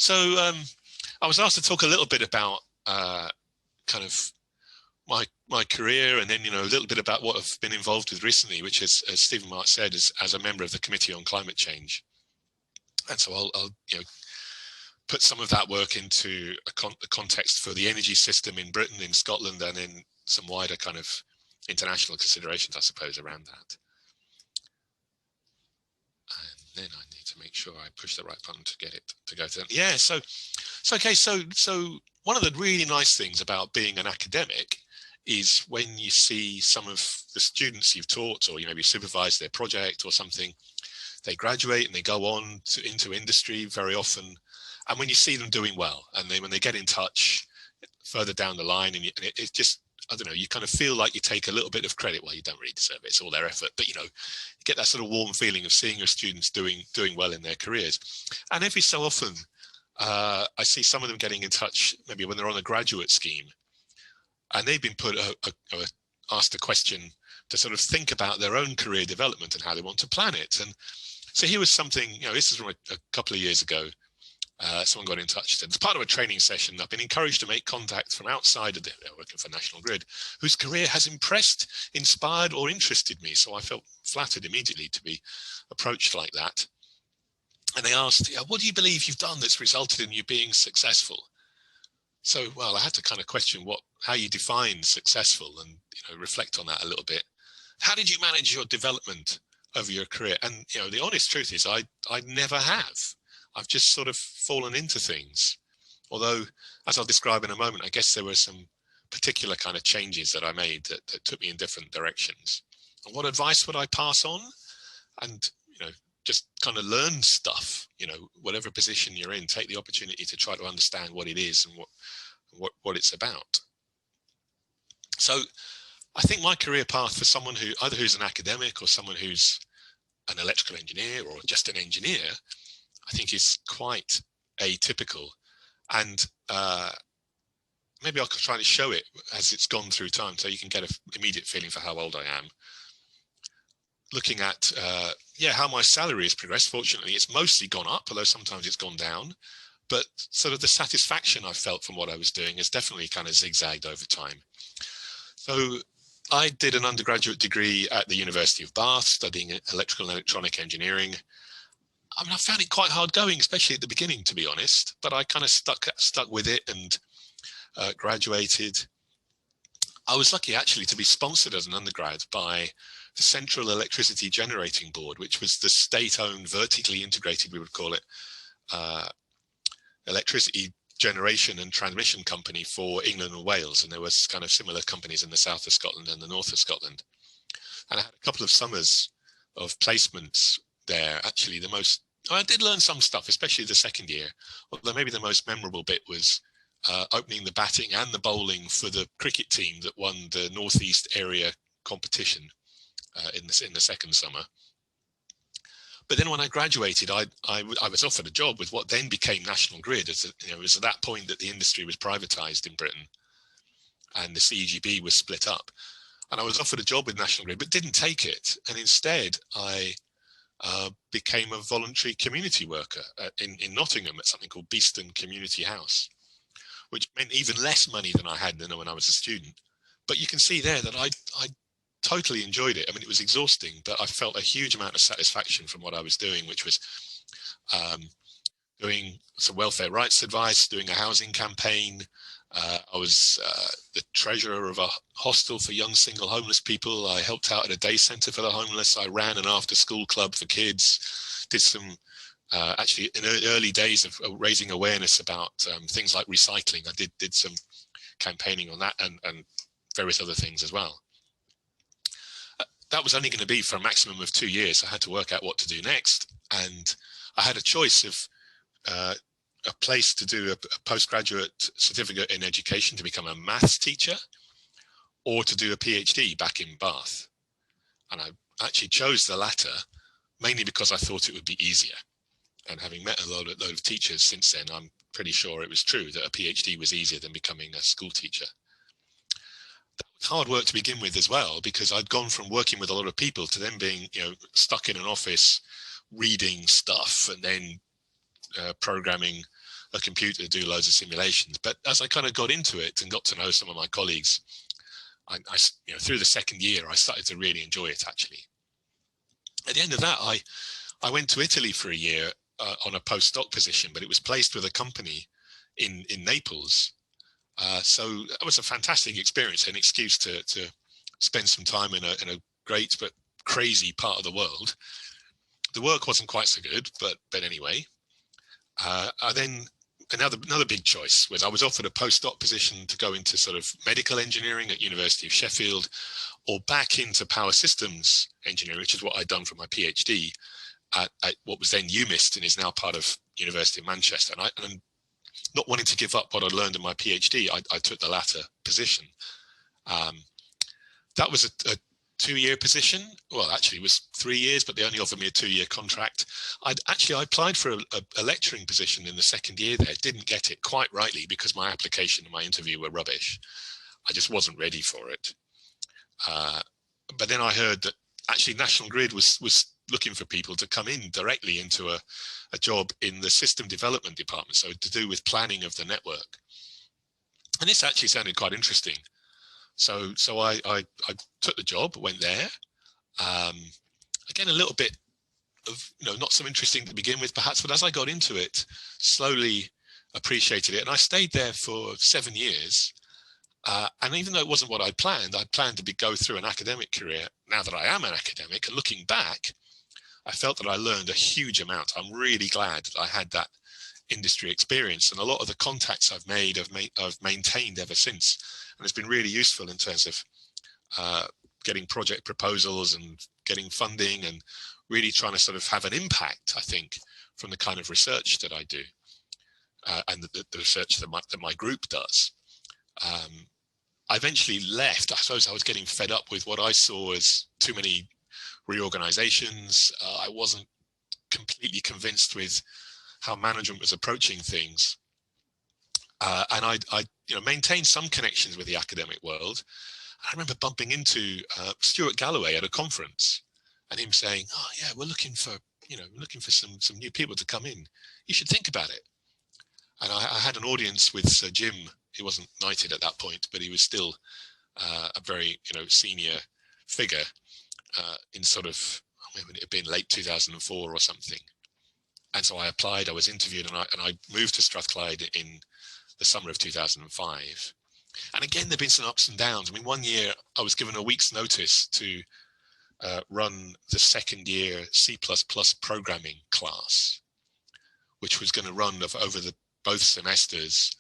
So I was asked to talk a little bit about kind of my career, and then a little bit about what I've been involved with recently, which is, as Stephen Mark said, is as a member of the Committee on Climate Change. And so I'll put some of that work into a context for the energy system in Britain, in Scotland, and in some wider kind of international considerations, I suppose, around that. And then I need to make sure I push the right button to get it to go to them. Yeah, so one of the really nice things about being an academic is when you see some of the students you've taught, or maybe supervised their project or something, they graduate and they go on into industry very often. And when you see them doing well, and then when they get in touch further down the line, and it just, I don't know, you kind of feel like you take a little bit of credit. Well, you don't really deserve it, it's all their effort, but you get that sort of warm feeling of seeing your students doing well in their careers. And every so often, I see some of them getting in touch, maybe when they're on a graduate scheme, and they've been asked a question to sort of think about their own career development and how they want to plan it. And so here was something, this is from a couple of years ago. Someone got in touch. As part of a training session, I've been encouraged to make contact from outside of working for National Grid, whose career has impressed, inspired, or interested me. So I felt flattered immediately to be approached like that. And they asked, what do you believe you've done that's resulted in you being successful? So, well, I had to kind of question how you define successful, and reflect on that a little bit. How did you manage your development over your career? And the honest truth is, I never have. I've just sort of fallen into things. Although, as I'll describe in a moment, I guess there were some particular kind of changes that I made that took me in different directions. And what advice would I pass on? And just kind of learn stuff. Whatever position you're in, take the opportunity to try to understand what it is and what it's about. So I think my career path for someone who's an academic or someone who's an electrical engineer or just an engineer, I think is quite atypical. And maybe I'll try to show it as it's gone through time, so you can get an immediate feeling for how old I am. Looking at how my salary has progressed. Fortunately, it's mostly gone up, although sometimes it's gone down. But sort of the satisfaction I felt from what I was doing has definitely kind of zigzagged over time. So I did an undergraduate degree at the University of Bath, studying electrical and electronic engineering. I mean, I found it quite hard going, especially at the beginning, to be honest. But I kind of stuck with it and graduated. I was lucky actually to be sponsored as an undergrad by the Central Electricity Generating Board, which was the state-owned, vertically integrated, we would call it, electricity generation and transmission company for England and Wales. And there was kind of similar companies in the south of Scotland and the north of Scotland. And I had a couple of summers of placements there. Actually, I did learn some stuff, especially the second year, although maybe the most memorable bit was opening the batting and the bowling for the cricket team that won the Northeast area competition in the second summer. But then when I graduated, I was offered a job with what then became National Grid. It was at that point that the industry was privatized in Britain and the CEGB was split up. And I was offered a job with National Grid, but didn't take it. And instead, I became a voluntary community worker in Nottingham at something called Beeston Community House, which meant even less money than I had when I was a student. But you can see there that I totally enjoyed it. I mean, it was exhausting, but I felt a huge amount of satisfaction from what I was doing, which was doing some welfare rights advice, doing a housing campaign. I was the treasurer of a hostel for young single homeless people. I helped out at a day centre for the homeless. I ran an after-school club for kids, did some, actually in early days of raising awareness about things like recycling. I did some campaigning on that and various other things as well. That was only going to be for a maximum of 2 years. I had to work out what to do next. And I had a choice of a place to do a postgraduate certificate in education to become a maths teacher, or to do a PhD back in Bath. And I actually chose the latter, mainly because I thought it would be easier. And having met a load of teachers since then, I'm pretty sure it was true that a PhD was easier than becoming a school teacher. That was hard work to begin with as well, because I'd gone from working with a lot of people to then being, stuck in an office reading stuff and then programming a computer to do loads of simulations. But as I kind of got into it and got to know some of my colleagues, I through the second year, I started to really enjoy it, actually. At the end of that, I went to Italy for a year on a postdoc position, but it was placed with a company in Naples. So that was a fantastic experience, an excuse to spend some time in a great but crazy part of the world. The work wasn't quite so good, but anyway. Then another big choice was I was offered a postdoc position to go into sort of medical engineering at University of Sheffield, or back into power systems engineering, which is what I'd done for my PhD at what was then UMIST and is now part of University of Manchester. And not wanting to give up what I'd learned in my PhD, I took the latter position. That was a 2-year position. Well, actually it was 3 years, but they only offered me a 2-year contract. I applied for a lecturing position in the second year there, didn't get it, quite rightly, because my application and my interview were rubbish. I just wasn't ready for it. But then I heard that actually National Grid was looking for people to come in directly into a job in the system development department, so to do with planning of the network. And this actually sounded quite interesting. So I took the job, went there. Again, a little bit of, not so interesting to begin with, perhaps, but as I got into it, slowly appreciated it. And I stayed there for 7 years. And even though it wasn't what I planned to go through an academic career. Now that I am an academic, and looking back, I felt that I learned a huge amount. I'm really glad that I had that industry experience, and a lot of the contacts I've made, I've maintained ever since. And it's been really useful in terms of getting project proposals and getting funding, and really trying to sort of have an impact, I think, from the kind of research that I do, and the research that my group does. I eventually left. I suppose I was getting fed up with what I saw as too many reorganizations. I wasn't completely convinced with how management was approaching things. And I maintained some connections with the academic world. I remember bumping into Stuart Galloway at a conference, and him saying, "Oh yeah, we're looking for some new people to come in. You should think about it." And I had an audience with Sir Jim. He wasn't knighted at that point, but he was still a very senior figure in sort of, maybe it had been late 2004 or something. And so I applied. I was interviewed, and I moved to Strathclyde in the summer of 2005. And again, there've been some ups and downs. I mean, one year I was given a week's notice to run the second year C++ programming class, which was going to run over both semesters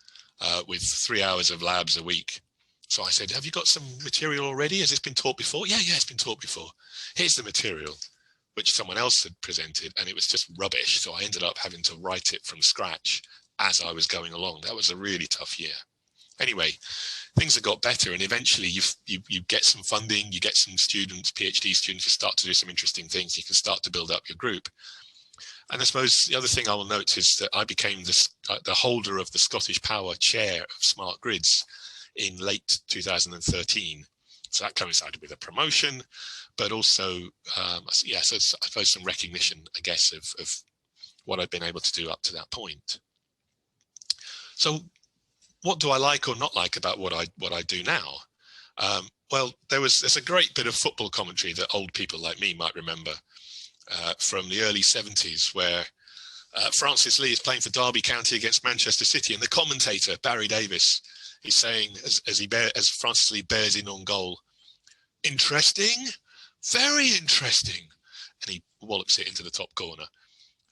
with 3 hours of labs a week. So I said, "Have you got some material already? Has this been taught before?" Yeah, it's been taught before. Here's the material, which someone else had presented, and it was just rubbish. So I ended up having to write it from scratch as I was going along. That was a really tough year. Anyway, things have got better, and eventually you get some funding, you get some students, PhD students, who start to do some interesting things. You can start to build up your group. And I suppose the other thing I will note is that I became the holder of the Scottish Power Chair of Smart Grids in late 2013. So that coincided with a promotion, but also, so I suppose some recognition, I guess, of what I've been able to do up to that point. So what do I like or not like about what I do now? Well, there's a great bit of football commentary that old people like me might remember from the early 70s, where Francis Lee is playing for Derby County against Manchester City, and the commentator, Barry Davis, is saying, as Francis Lee bears in on goal, "Interesting, very interesting," and he wallops it into the top corner.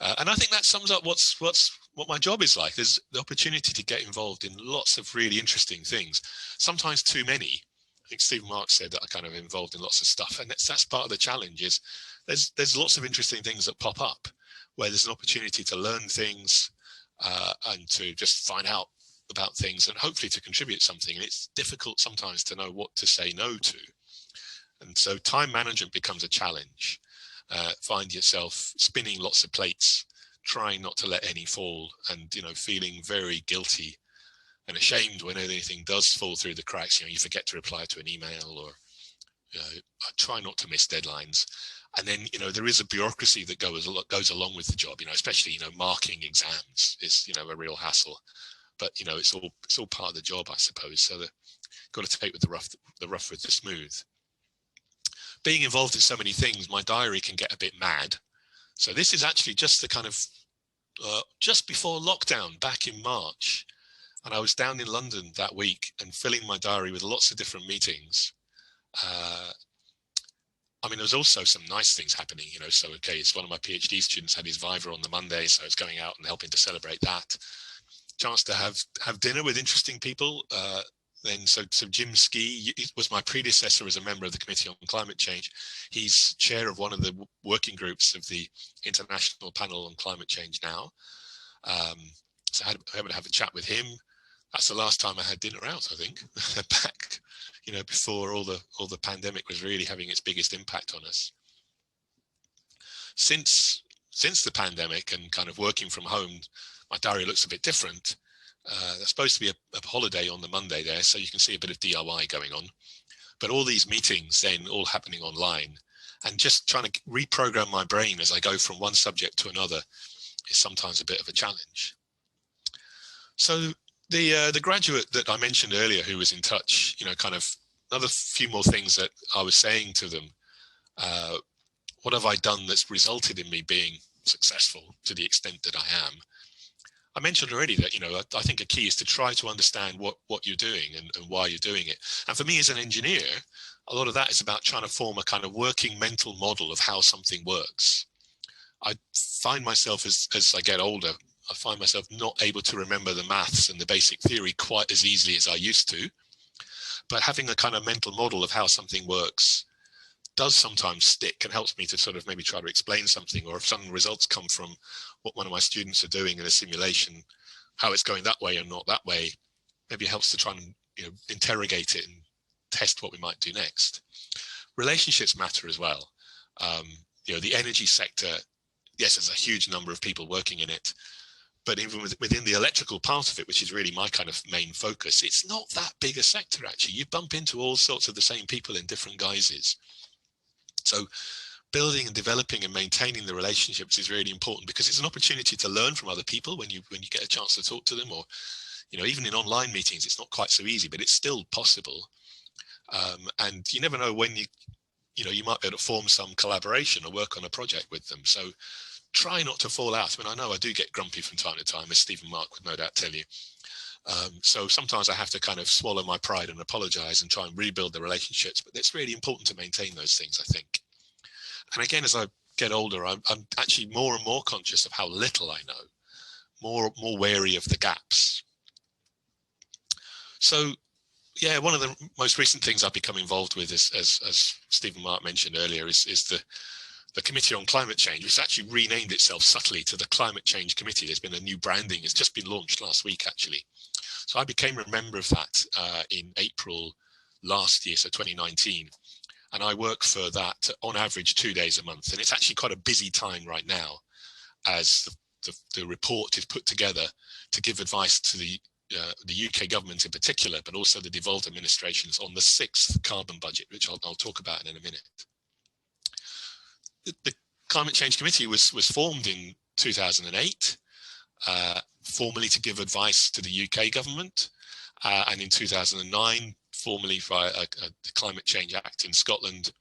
And I think that sums up what my job is like. There's the opportunity to get involved in lots of really interesting things, sometimes too many. I think Stephen Marks said that I kind of involved in lots of stuff, and that's part of the challenge. Is there's lots of interesting things that pop up where there's an opportunity to learn things and to just find out about things, and hopefully to contribute something. And it's difficult sometimes to know what to say no to, and so time management becomes a challenge. Find yourself spinning lots of plates, trying not to let any fall, and feeling very guilty and ashamed when anything does fall through the cracks. You forget to reply to an email, or I try not to miss deadlines. And then, you know, there is a bureaucracy that goes along with the job, you know, especially, you know, marking exams is, you know, a real hassle. But, you know, it's all part of the job, I suppose. So that got to take with the rough with the smooth. Being involved in so many things, my diary can get a bit mad. So this is actually just the kind of just before lockdown back in March. And I was down in London that week and filling my diary with lots of different meetings. I mean, there was also some nice things happening, you know, so, okay, it's one of my PhD students had his Viva on the Monday, so I was going out and helping to celebrate that. Chance to have dinner with interesting people. So Jim Ski was my predecessor as a member of the Committee on Climate Change. He's chair of one of the working groups of the International Panel on Climate Change now. So I had to have a chat with him. That's the last time I had dinner out, I think, back, you know, before all the pandemic was really having its biggest impact on us. Since the pandemic and kind of working from home, my diary looks a bit different. There's supposed to be a holiday on the Monday there, so you can see a bit of DIY going on. But all these meetings then all happening online, and just trying to reprogram my brain as I go from one subject to another is sometimes a bit of a challenge. So the graduate that I mentioned earlier who was in touch, you know, kind of another few more things that I was saying to them. What have I done that's resulted in me being successful to the extent that I am? I mentioned already that, you know, I think a key is to try to understand what you're doing and why you're doing it. And for me as an engineer, a lot of that is about trying to form a kind of working mental model of how something works. I find myself as I get older, I find myself not able to remember the maths and the basic theory quite as easily as I used to. But having a kind of mental model of how something works does sometimes stick and helps me to sort of maybe try to explain something, or if some results come from what one of my students are doing in a simulation, how it's going that way and not that way, maybe it helps to try and, you know, interrogate it and test what we might do next. Relationships matter as well. You know, the energy sector, yes, there's a huge number of people working in it, but even within the electrical part of it, which is really my kind of main focus, it's not that big a sector, actually. You bump into all sorts of the same people in different guises. So building and developing and maintaining the relationships is really important, because it's an opportunity to learn from other people when you get a chance to talk to them, or, you know, even in online meetings, it's not quite so easy, but it's still possible. And you never know when you might be able to form some collaboration or work on a project with them. So try not to fall out. I mean, I know I do get grumpy from time to time, as Stephen Mark would no doubt tell you. So sometimes I have to kind of swallow my pride and apologize and try and rebuild the relationships, but it's really important to maintain those things, I think. And again, as I get older, I'm actually more and more conscious of how little I know, more wary of the gaps. So yeah, one of the most recent things I've become involved with is, as Stephen Mark mentioned earlier, is the Committee on Climate Change, which actually renamed itself subtly to the Climate Change Committee. There's been a new branding. It's just been launched last week, actually. So I became a member of that in April last year, so 2019. And I work for that on average 2 days a month. And it's actually quite a busy time right now as the report is put together to give advice to the UK government in particular, but also the devolved administrations on the 6th carbon budget, which I'll talk about in a minute. The Climate Change Committee was formed in 2008, formally to give advice to the UK government, and in 2009, formally via the Climate Change Act in Scotland,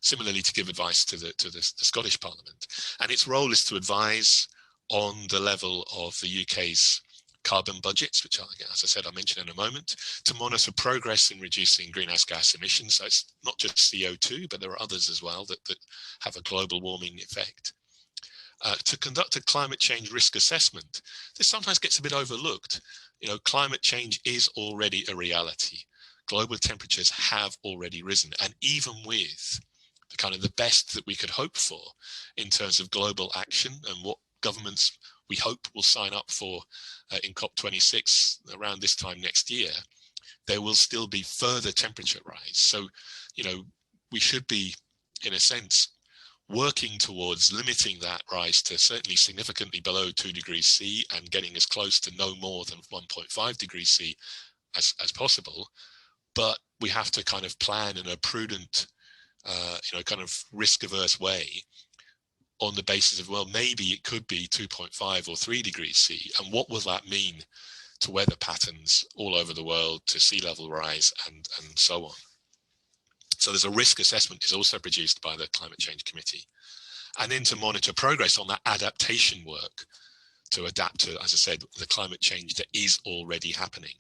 similarly to give advice to the Scottish Parliament. And its role is to advise on the level of the UK's carbon budgets, which, as I said, I'll mention in a moment, to monitor progress in reducing greenhouse gas emissions. So it's not just CO2, but there are others as well that have a global warming effect. To conduct a climate change risk assessment. This sometimes gets a bit overlooked. You know, climate change is already a reality. Global temperatures have already risen, and even with the kind of the best that we could hope for in terms of global action and what governments we hope will sign up for in COP26 around this time next year, there will still be further temperature rise. So, you know, we should be, in a sense, working towards limiting that rise to certainly significantly below 2 degrees C and getting as close to no more than 1.5 degrees C as possible. But we have to kind of plan in a prudent kind of risk-averse way on the basis of, well, maybe it could be 2.5 or 3 degrees C, and what will that mean to weather patterns all over the world, to sea level rise, and so on. So there's a risk assessment is also produced by the Climate Change Committee, and then to monitor progress on that adaptation work to adapt to, as I said, the climate change that is already happening.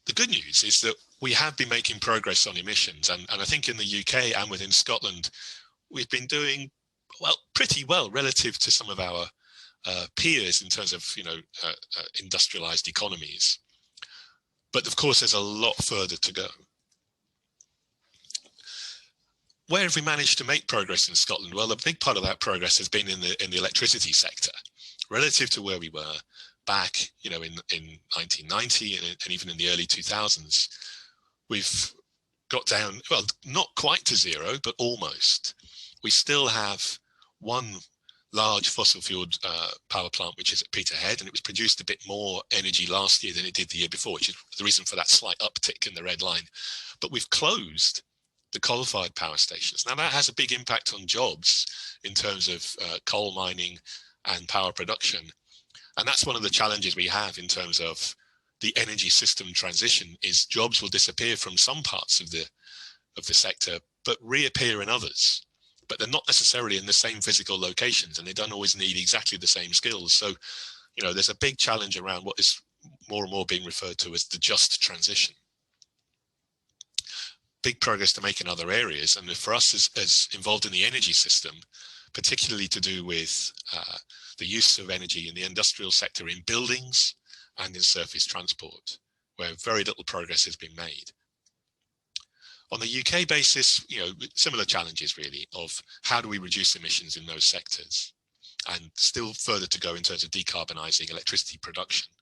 The good news is that we have been making progress on emissions, and I think in the UK and within Scotland, we've been doing pretty well relative to some of our peers in terms of industrialized economies. But of course, there's a lot further to go. Where have we managed to make progress in Scotland? Well, a big part of that progress has been in the electricity sector, relative to where we were back, in 1990 and even in the early 2000s. We've got down, well, not quite to zero, but almost. We still have one large fossil fueled power plant, which is at Peterhead, and it was produced a bit more energy last year than it did the year before, which is the reason for that slight uptick in the red line. But we've closed the coal-fired power stations. Now that has a big impact on jobs in terms of coal mining and power production. And that's one of the challenges we have in terms of the energy system transition, is jobs will disappear from some parts of the sector, but reappear in others. But they're not necessarily in the same physical locations, and they don't always need exactly the same skills. So, there's a big challenge around what is more and more being referred to as the just transition. Big progress to make in other areas, and for us as involved in the energy system, particularly to do with the use of energy in the industrial sector, in buildings and in surface transport, where very little progress has been made. On the UK basis, similar challenges really of how do we reduce emissions in those sectors, and still further to go in terms of decarbonising electricity production,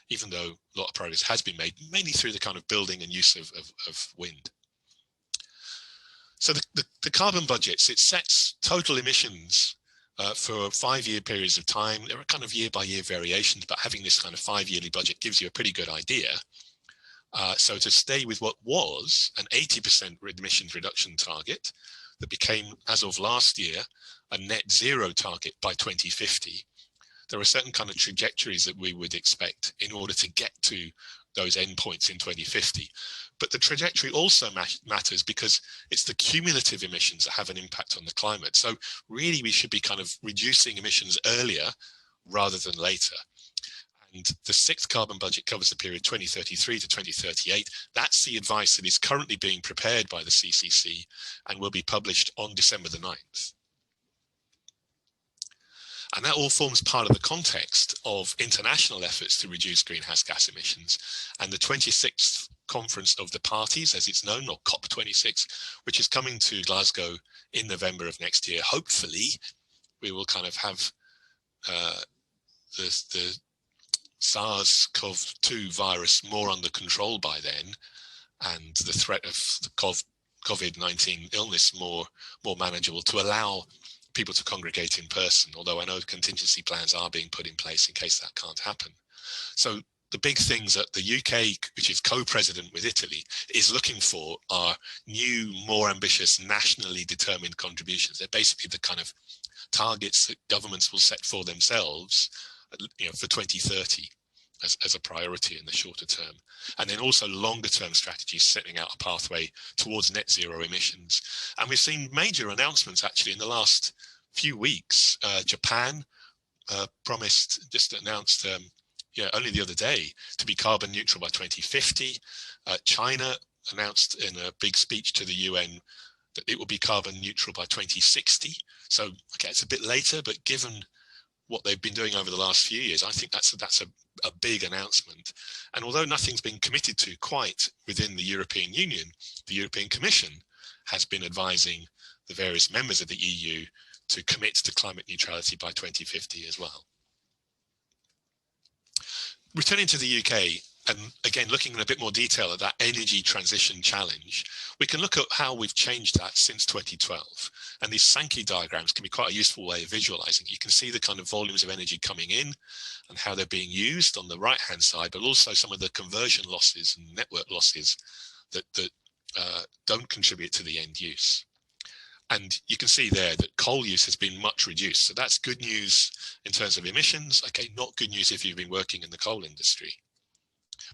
even though a lot of progress has been made, mainly through the kind of building and use of wind. So the carbon budgets, it sets total emissions for 5-year periods of time. There are kind of year-by-year variations, but having this kind of 5-yearly budget gives you a pretty good idea. So to stay with what was an 80% emissions reduction target that became, as of last year, a net zero target by 2050, there are certain kind of trajectories that we would expect in order to get to those endpoints in 2050. But the trajectory also matters because it's the cumulative emissions that have an impact on the climate. So really, we should be kind of reducing emissions earlier rather than later. And the 6th carbon budget covers the period 2033 to 2038. That's the advice that is currently being prepared by the CCC and will be published on December the 9th. And that all forms part of the context of international efforts to reduce greenhouse gas emissions. And the 26th Conference of the Parties, as it's known, or COP26, which is coming to Glasgow in November of next year. Hopefully, we will kind of have the SARS-CoV-2 virus more under control by then, and the threat of the COVID-19 illness more manageable, to allow people to congregate in person, although I know contingency plans are being put in place in case that can't happen. So the big things that the UK, which is co-president with Italy, is looking for are new, more ambitious, nationally determined contributions. They're basically the kind of targets that governments will set for themselves, for 2030 as a priority in the shorter term. And then also longer term strategies setting out a pathway towards net zero emissions. And we've seen major announcements actually in the last few weeks. Japan just announced only the other day to be carbon neutral by 2050. China announced in a big speech to the UN that it will be carbon neutral by 2060. So, okay, it's a bit later, but given what they've been doing over the last few years, I think that's a big announcement. And although nothing's been committed to quite within the European Union, the European Commission has been advising the various members of the EU to commit to climate neutrality by 2050 as well. Returning to the UK, and again, looking in a bit more detail at that energy transition challenge, we can look at how we've changed that since 2012. And these Sankey diagrams can be quite a useful way of visualizing. You can see the kind of volumes of energy coming in and how they're being used on the right-hand side, but also some of the conversion losses and network losses that don't contribute to the end use. And you can see there that coal use has been much reduced. So that's good news in terms of emissions. Okay, not good news if you've been working in the coal industry.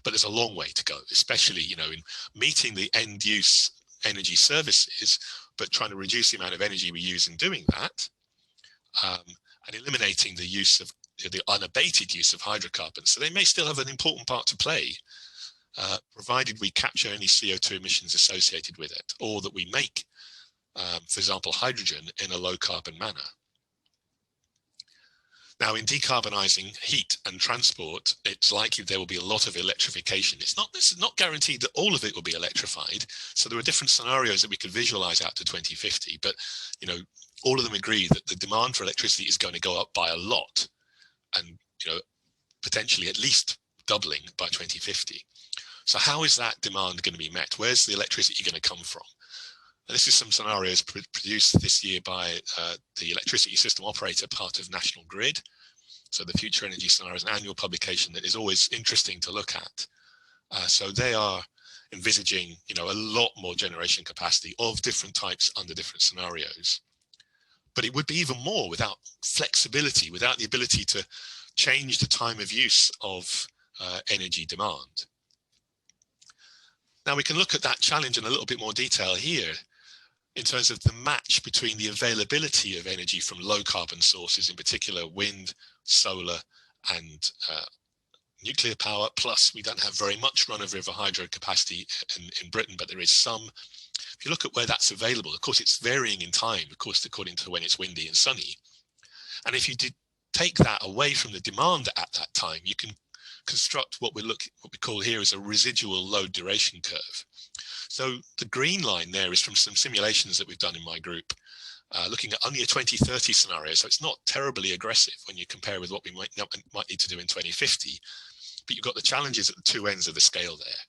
But there's a long way to go, especially, you know, in meeting the end use energy services, but trying to reduce the amount of energy we use in doing that, and eliminating the use of the unabated use of hydrocarbons. So they may still have an important part to play, provided we capture any CO2 emissions associated with it, or that we make, for example, hydrogen in a low carbon manner. Now, in decarbonising heat and transport, it's likely there will be a lot of electrification. This is not guaranteed that all of it will be electrified. So there are different scenarios that we could visualise out to 2050. But, you know, all of them agree that the demand for electricity is going to go up by a lot, and, you know, potentially at least doubling by 2050. So how is that demand going to be met? Where's the electricity going to come from? And this is some scenarios produced this year by the electricity system operator, part of National Grid. So the Future Energy Scenario is an annual publication that is always interesting to look at. So they are envisaging, you know, a lot more generation capacity of different types under different scenarios. But it would be even more without flexibility, without the ability to change the time of use of energy demand. Now we can look at that challenge in a little bit more detail here, in terms of the match between the availability of energy from low carbon sources, in particular wind, solar and nuclear power, plus we don't have very much run-of-river hydro capacity in Britain, but there is some. If you look at where that's available, of course it's varying in time, of course, according to when it's windy and sunny. And if you did take that away from the demand at that time, you can construct what we call here is a residual load duration curve. So the green line there is from some simulations that we've done in my group, looking at only a 2030 scenario. So it's not terribly aggressive when you compare with what we might need to do in 2050. But you've got the challenges at the two ends of the scale there.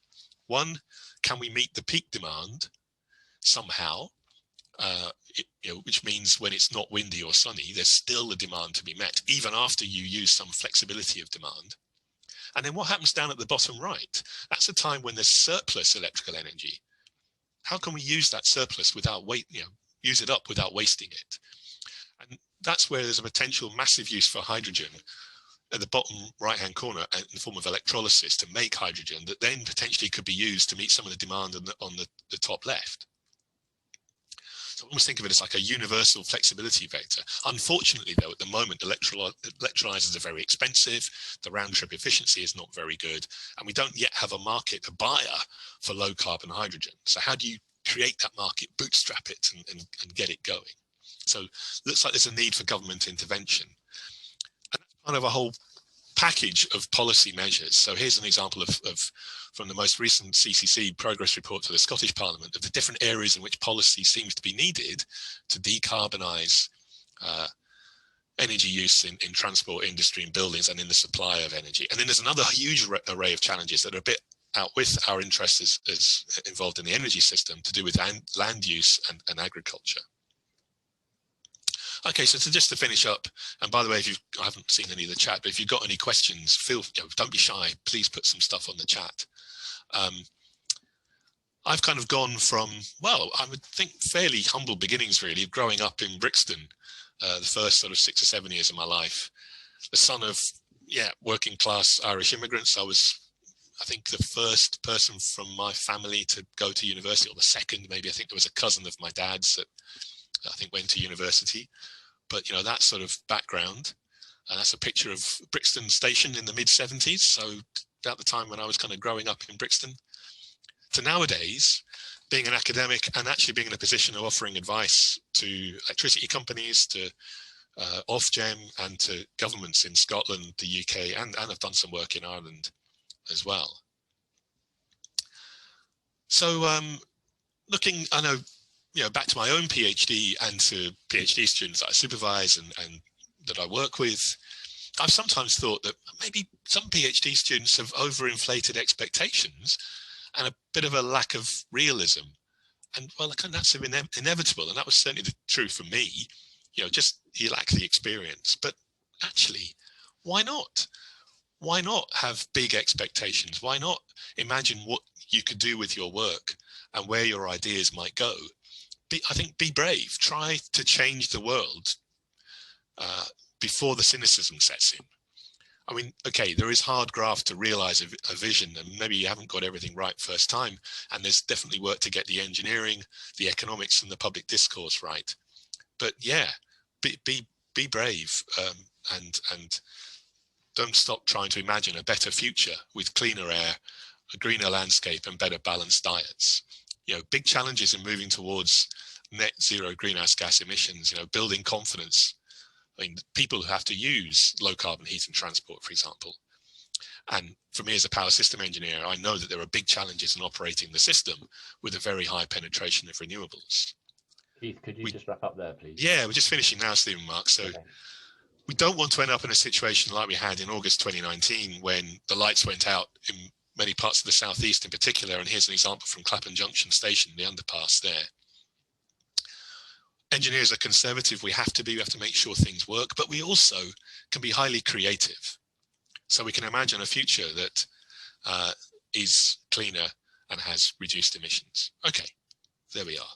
One, can we meet the peak demand somehow? You know, which means when it's not windy or sunny, there's still a demand to be met, even after you use some flexibility of demand. And then what happens down at the bottom right? That's a time when there's surplus electrical energy. How can we use that surplus without use it up without wasting it? And that's where there's a potential massive use for hydrogen at the bottom right-hand corner in the form of electrolysis to make hydrogen that then potentially could be used to meet some of the demand on the top left. So I almost think of it as like a universal flexibility vector. Unfortunately, though, at the moment, electrolyzers are very expensive. The round-trip efficiency is not very good. And we don't yet have a market, a buyer for low-carbon hydrogen. So how do you create that market, bootstrap it and get it going? So it looks like there's a need for government intervention. And that's kind of a whole package of policy measures. So here's an example of from the most recent CCC Progress Report to the Scottish Parliament of the different areas in which policy seems to be needed to decarbonise energy use in transport, industry and buildings and in the supply of energy. And then there's another huge array of challenges that are a bit out with our interests as involved in the energy system to do with land use and agriculture. Okay, so just to finish up, and by the way, I haven't seen any of the chat, but if you've got any questions, don't be shy. Please put some stuff on the chat. I've kind of gone from, well, I would think fairly humble beginnings, really, of growing up in Brixton, the first sort of 6 or 7 years of my life. The son of, working class Irish immigrants. I was, I think, the first person from my family to go to university, or the second, maybe. I think there was a cousin of my dad's that I think went to university, but you know, that sort of background. And that's a picture of Brixton Station in the mid-70s, so about the time when I was kind of growing up in Brixton. To nowadays, being an academic and actually being in a position of offering advice to electricity companies, to Ofgem and to governments in Scotland, the UK, and I've done some work in Ireland as well. So looking, I know, back to my own PhD and to PhD students that I supervise and that I work with, I've sometimes thought that maybe some PhD students have overinflated expectations and a bit of a lack of realism. And well, that's inevitable. And that was certainly the truth for me. Just you lack the experience. But actually, why not? Why not have big expectations? Why not imagine what you could do with your work and where your ideas might go, I think be brave. Try to change the world before the cynicism sets in. I mean, okay, there is hard graft to realize a vision, and maybe you haven't got everything right first time, and there's definitely work to get the engineering, the economics, and the public discourse right. But yeah, be brave, and don't stop trying to imagine a better future with cleaner air, a greener landscape, and better balanced diets. You know, big challenges in moving towards net zero greenhouse gas emissions. You know, building confidence. I mean, people who have to use low carbon heat and transport, for example. And for me as a power system engineer, I know that there are big challenges in operating the system with a very high penetration of renewables. Keith, could you just wrap up there, please? Yeah, we're just finishing now, Stephen, Mark. So okay. We don't want to end up in a situation like we had in August 2019 when the lights went out in many parts of the southeast in particular. And here's an example from Clapham Junction Station, the underpass there. Engineers are conservative. We have to make sure things work, but we also can be highly creative. So we can imagine a future that is cleaner and has reduced emissions. Okay, there we are.